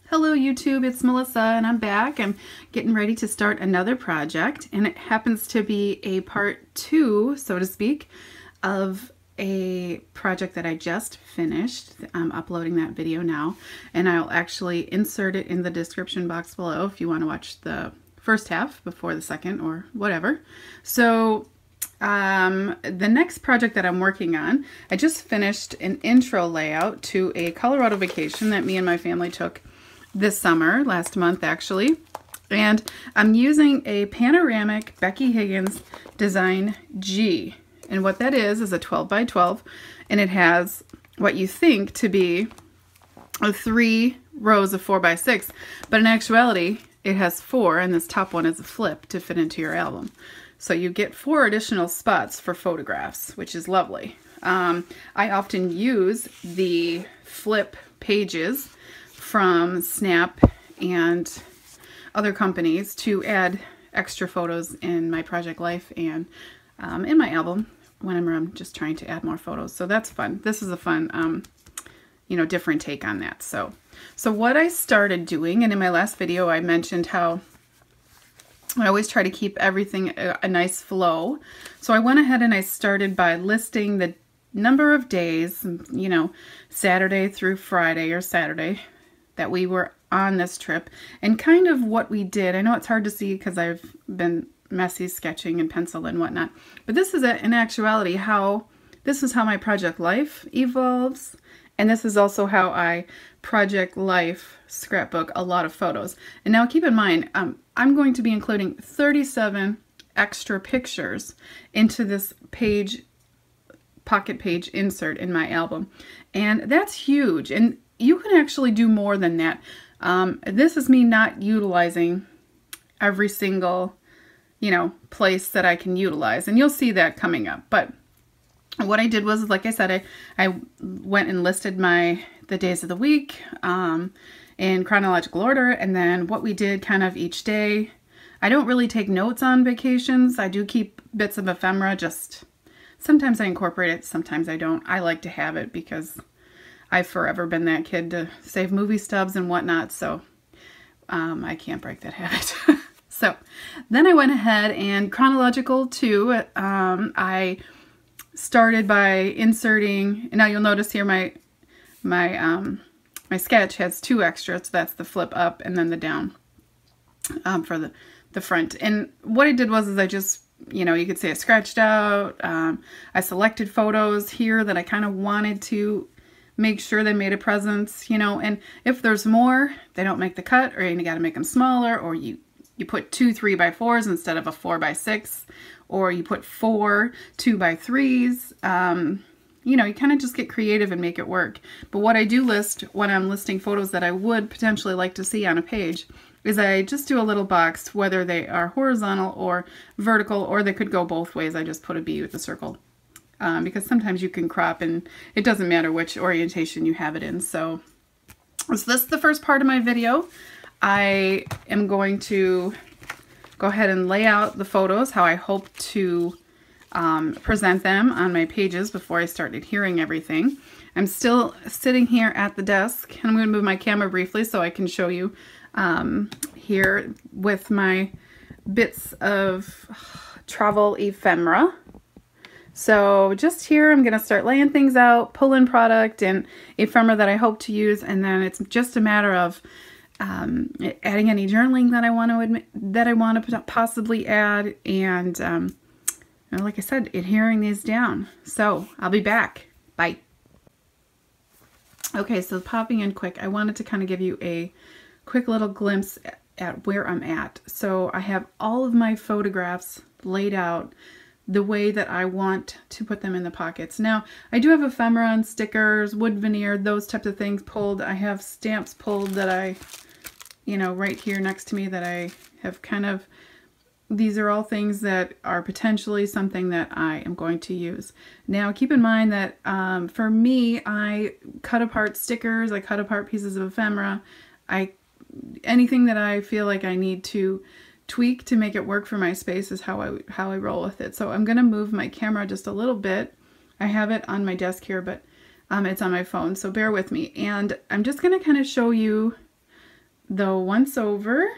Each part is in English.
Hello YouTube, it's Melissa and I'm back. I'm getting ready to start another project, and it happens to be a part 2, so to speak, of a project that I just finished. I'm uploading that video now, and I'll actually insert it in the description box below if you want to watch the first half before the second or whatever. So the next project that I'm working on, I just finished an intro layout to a Colorado vacation that me and my family took this summer, last month actually, and I'm using a panoramic Becky Higgins Design G, and what that is a 12 by 12, and it has what you think to be 3 rows of 4 by 6, but in actuality it has 4, and this top one is a flip to fit into your album. So you get 4 additional spots for photographs, which is lovely. I often use the flip pages from Snap and other companies to add extra photos in my project life and in my album whenever I'm just trying to add more photos. So that's fun. This is a fun, different take on that. So what I started doing, and in my last video I mentioned how I always try to keep everything a nice flow. So I went ahead and I started by listing the number of days, Saturday through Friday or Saturday, that we were on this trip and kind of what we did. I know it's hard to see because I've been messy sketching and pencil and whatnot, but this is in actuality this is how my project life evolves, and this is also how I project life scrapbook a lot of photos. And now keep in mind, I'm going to be including 37 extra pictures into this pocket page insert in my album, and that's huge. And you can actually do more than that. This is me not utilizing every single, place that I can utilize, and you'll see that coming up. But what I did was, like I said, I went and listed the days of the week in chronological order, and then what we did kind of each day. I don't really take notes on vacations. I do keep bits of ephemera, just sometimes I incorporate it, sometimes I don't. I like to have it because I've forever been that kid to save movie stubs and whatnot, so I can't break that habit. So then I went ahead and chronological too. I started by inserting, and now you'll notice here my sketch has 2 extras. So that's the flip up and then the down for the front. And what I did was I just, you could say I scratched out. I selected photos here that I kind of wanted to make sure they made a presence, and if there's more, they don't make the cut, or you got to make them smaller, or you put 2 3x4s instead of a 4x6, or you put 4 2x3s. You kind of just get creative and make it work. But what I do list when I'm listing photos that I would potentially like to see on a page is I just do a little box, whether they are horizontal or vertical, or they could go both ways. I just put a B with a circle. Because sometimes you can crop and it doesn't matter which orientation you have it in. So this is the first part of my video. I am going to go ahead and lay out the photos how I hope to present them on my pages before I start adhering everything. I'm still sitting here at the desk, and I'm going to move my camera briefly so I can show you here with my bits of travel ephemera. So just here, I'm going to start laying things out, pull-in product and ephemera that I hope to use, and then it's just a matter of adding any journaling that I want to possibly add, and like I said, adhering these down. So I'll be back. Bye. Okay, so popping in quick, I wanted to kind of give you a quick little glimpse at where I'm at. So I have all of my photographs laid out the way that I want to put them in the pockets. Now, I do have ephemera and stickers, wood veneer, those types of things pulled. I have stamps pulled that I, right here next to me that I have kind of, these are all things that are potentially something that I am going to use. Now, keep in mind that for me, I cut apart stickers, I cut apart pieces of ephemera, anything that I feel like I need to tweak to make it work for my space is how I roll with it. So I'm going to move my camera just a little bit. I have it on my desk here, but it's on my phone, so bear with me. And I'm just going to kind of show you the once over,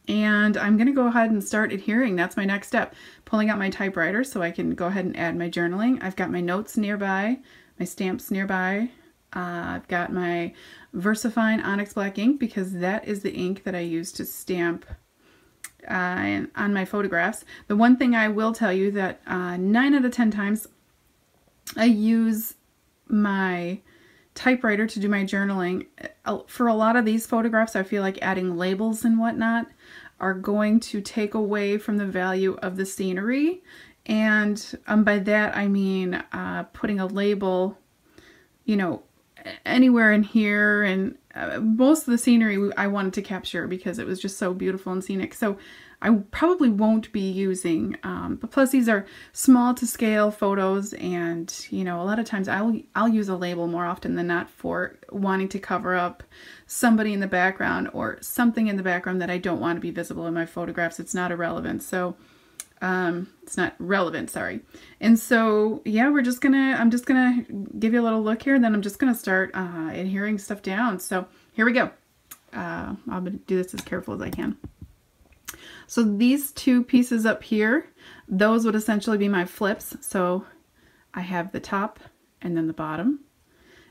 and I'm going to go ahead and start adhering. That's my next step. Pulling out my typewriter so I can go ahead and add my journaling. I've got my notes nearby, my stamps nearby. I've got my VersaFine Onyx Black ink because that is the ink that I use to stamp on my photographs. The one thing I will tell you that 9 out of 10 times I use my typewriter to do my journaling. For a lot of these photographs, I feel like adding labels and whatnot are going to take away from the value of the scenery. And by that I mean putting a label, you know, anywhere in here, and most of the scenery I wanted to capture because it was just so beautiful and scenic. So I probably won't be using, but plus these are small to scale photos, and you know, a lot of times I'll use a label more often than not for wanting to cover up somebody in the background or something in the background that I don't want to be visible in my photographs. It's not irrelevant. So it's not relevant, sorry. And so yeah, I'm just gonna give you a little look here, then I'm just gonna start adhering stuff down. So here we go. I'm gonna do this as careful as I can. So these two pieces up here, those would essentially be my flips. So I have the top and then the bottom,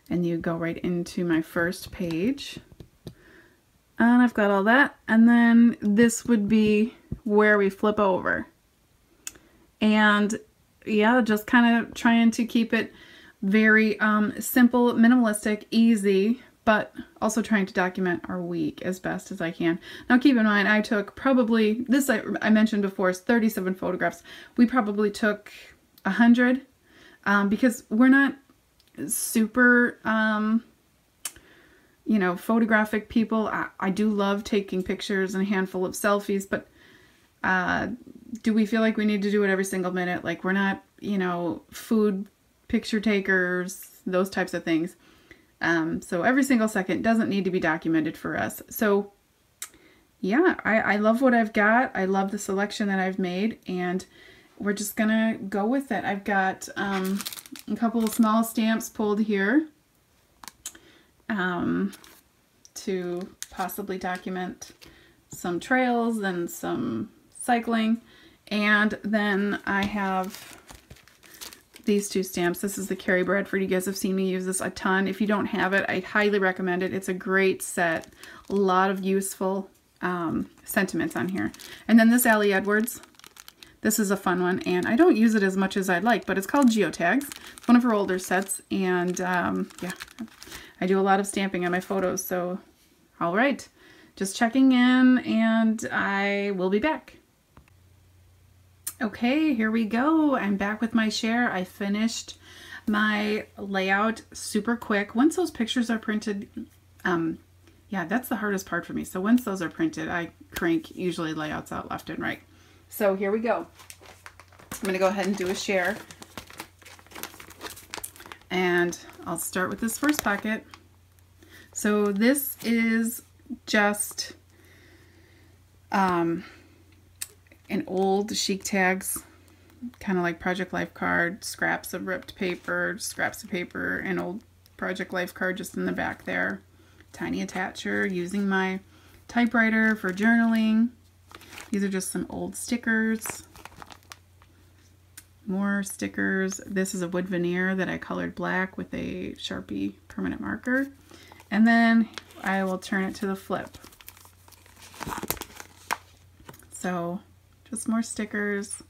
and you go right into my first page. And I've got all that. And then this would be where we flip over. And yeah, just kind of trying to keep it very simple, minimalistic, easy, but also trying to document our week as best as I can. Now keep in mind, I took probably, this I mentioned before, is 37 photographs. We probably took 100 because we're not super, you know, photographic people. I do love taking pictures and a handful of selfies, but do we feel like we need to do it every single minute? Like, we're not, you know, food picture takers, those types of things. So every single second doesn't need to be documented for us. So yeah, I love what I've got. I love the selection that I've made, and we're just gonna go with it. I've got a couple of small stamps pulled here to possibly document some trails and some cycling. And then I have these two stamps. This is the Carrie Bradford. You guys have seen me use this a ton. If you don't have it, I highly recommend it. It's a great set. A lot of useful sentiments on here. And then this Allie Edwards. This is a fun one, and I don't use it as much as I'd like, but it's called Geotags. It's one of her older sets, and yeah, I do a lot of stamping on my photos. So, all right, just checking in, and I will be back. Okay, here we go. I'm back with my share. I finished my layout super quick. Once those pictures are printed, yeah, that's the hardest part for me. So once those are printed, I crank usually layouts out left and right. So here we go. I'm going to go ahead and do a share. And I'll start with this first pocket. So this is just an old chic tags, kind of like Project Life card, scraps of ripped paper, scraps of paper, an old Project Life card just in the back there. Tiny attacher, using my typewriter for journaling. These are just some old stickers. More stickers. This is a wood veneer that I colored black with a Sharpie permanent marker. And then I will turn it to the flip. So just more stickers.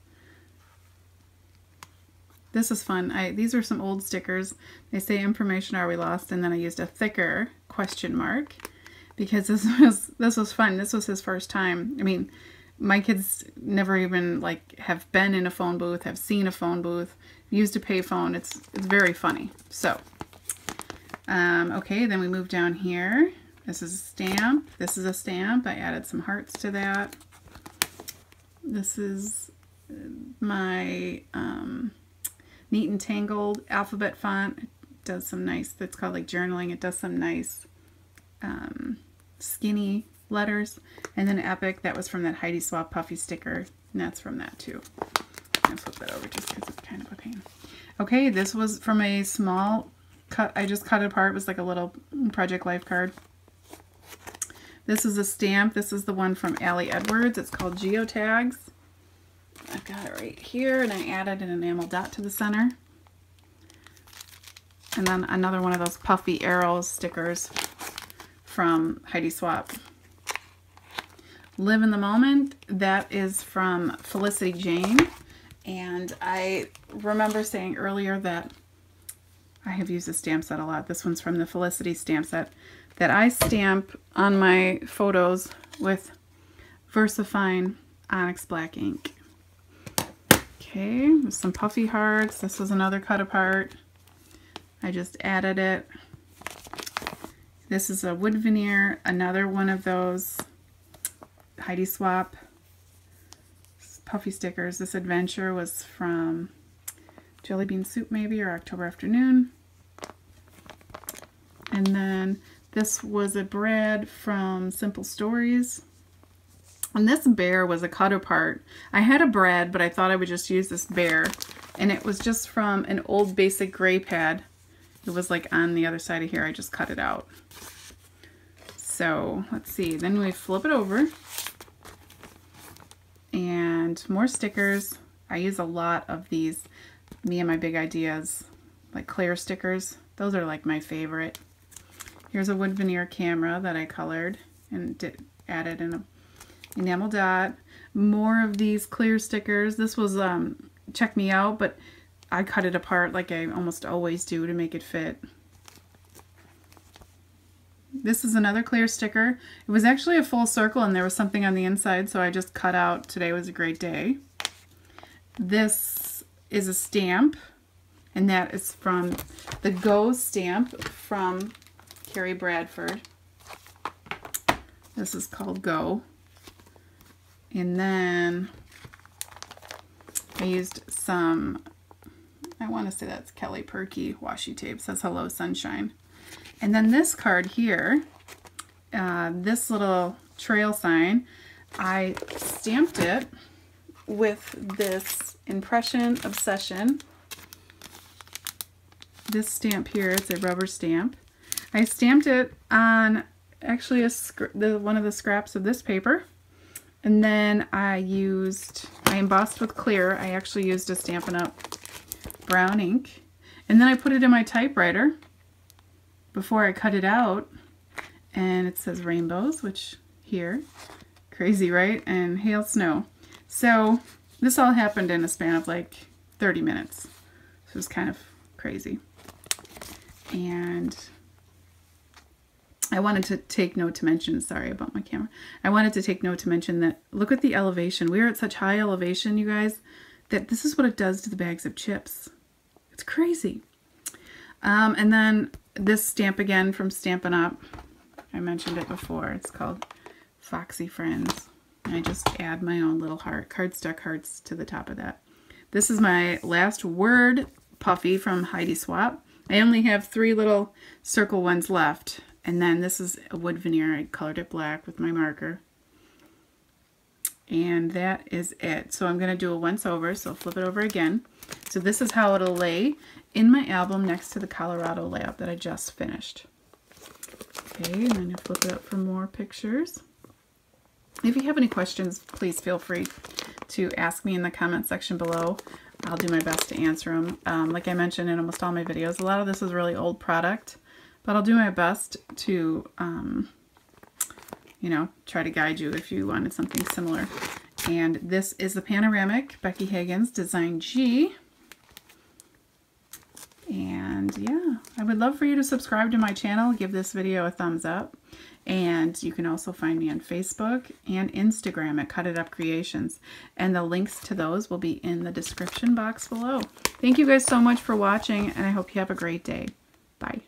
This is fun. These are some old stickers. They say information are we lost, and then I used a thicker question mark because this was fun. This was his first time. I mean, my kids never even like have been in a phone booth, have seen a phone booth, used a payphone. It's very funny. So okay, then we move down here. This is a stamp. This is a stamp. I added some hearts to that. This is my Neat and Tangled alphabet font. It does some nice, that's called like journaling. It does some nice skinny letters. And then Epic, that was from that Heidi Swapp puffy sticker, and that's from that too. I'm going to flip that over just because it's kind of a pain. Okay, this was from a small cut. I just cut it apart. It was like a little Project Life card This is a stamp. This is the one from Allie Edwards. It's called Geotags. I've got it right here, and I added an enamel dot to the center. And then another one of those puffy arrows stickers from Heidi Swapp. Live in the Moment, that is from Felicity Jane. And I remember saying earlier that I have used this stamp set a lot. This one's from the Felicity stamp set that I stamp on my photos with VersaFine Onyx Black ink. Okay, with some puffy hearts. This was another cut apart. I just added it. This is a wood veneer, another one of those Heidi Swapp puffy stickers. This adventure was from Jelly Bean Soup maybe, or October Afternoon. And then this was a Brad from Simple Stories. And this bear was a cut apart. I had a Brad, but I thought I would just use this bear. And it was just from an old basic gray pad. It was like on the other side of here. I just cut it out. So let's see. Then we flip it over. And more stickers. I use a lot of these Me and My Big Ideas, like clear stickers. Those are like my favorite. Here's a wood veneer camera that I colored and added in a enamel dot. More of these clear stickers. This was Check Me Out, but I cut it apart like I almost always do to make it fit. This is another clear sticker. It was actually a full circle and there was something on the inside, so I just cut out Today Was a Great Day. This is a stamp, and that is from the Go stamp from Carrie Bradford. This is called Go. And then I used some, I want to say that's Kelly Perky washi tape. It says Hello Sunshine. And then this card here, this little trail sign, I stamped it with this Impression Obsession. This stamp here, it's a rubber stamp. I stamped it on actually one of the scraps of this paper. And then I embossed with clear. I actually used a Stampin' Up! Brown ink. And then I put it in my typewriter before I cut it out. And it says rainbows, which here, crazy, right? And hail, snow. So this all happened in a span of like 30 minutes. So it was kind of crazy. And I wanted to take note to mention, sorry about my camera. I wanted to take note to mention that, look at the elevation. We're at such high elevation, you guys, that this is what it does to the bags of chips. It's crazy. And then this stamp again from Stampin' Up. I mentioned it before. It's called Foxy Friends. And I just add my own little heart, cardstock hearts to the top of that. This is my last word puffy from Heidi Swapp. I only have 3 little circle ones left. And then this is a wood veneer. I colored it black with my marker. And that is it. So I'm going to do a once over, so I'll flip it over again. So this is how it'll lay in my album next to the Colorado layout that I just finished. Okay, and then you flip it up for more pictures. If you have any questions, please feel free to ask me in the comment section below. I'll do my best to answer them. Like I mentioned in almost all my videos, a lot of this is really old product, but I'll do my best to, you know, try to guide you if you wanted something similar. And this is the Panoramic Becky Higgins Design G. And yeah, I would love for you to subscribe to my channel, give this video a thumbs up. And you can also find me on Facebook and Instagram at Cut It Up Creations. And the links to those will be in the description box below. Thank you guys so much for watching, and I hope you have a great day. Bye.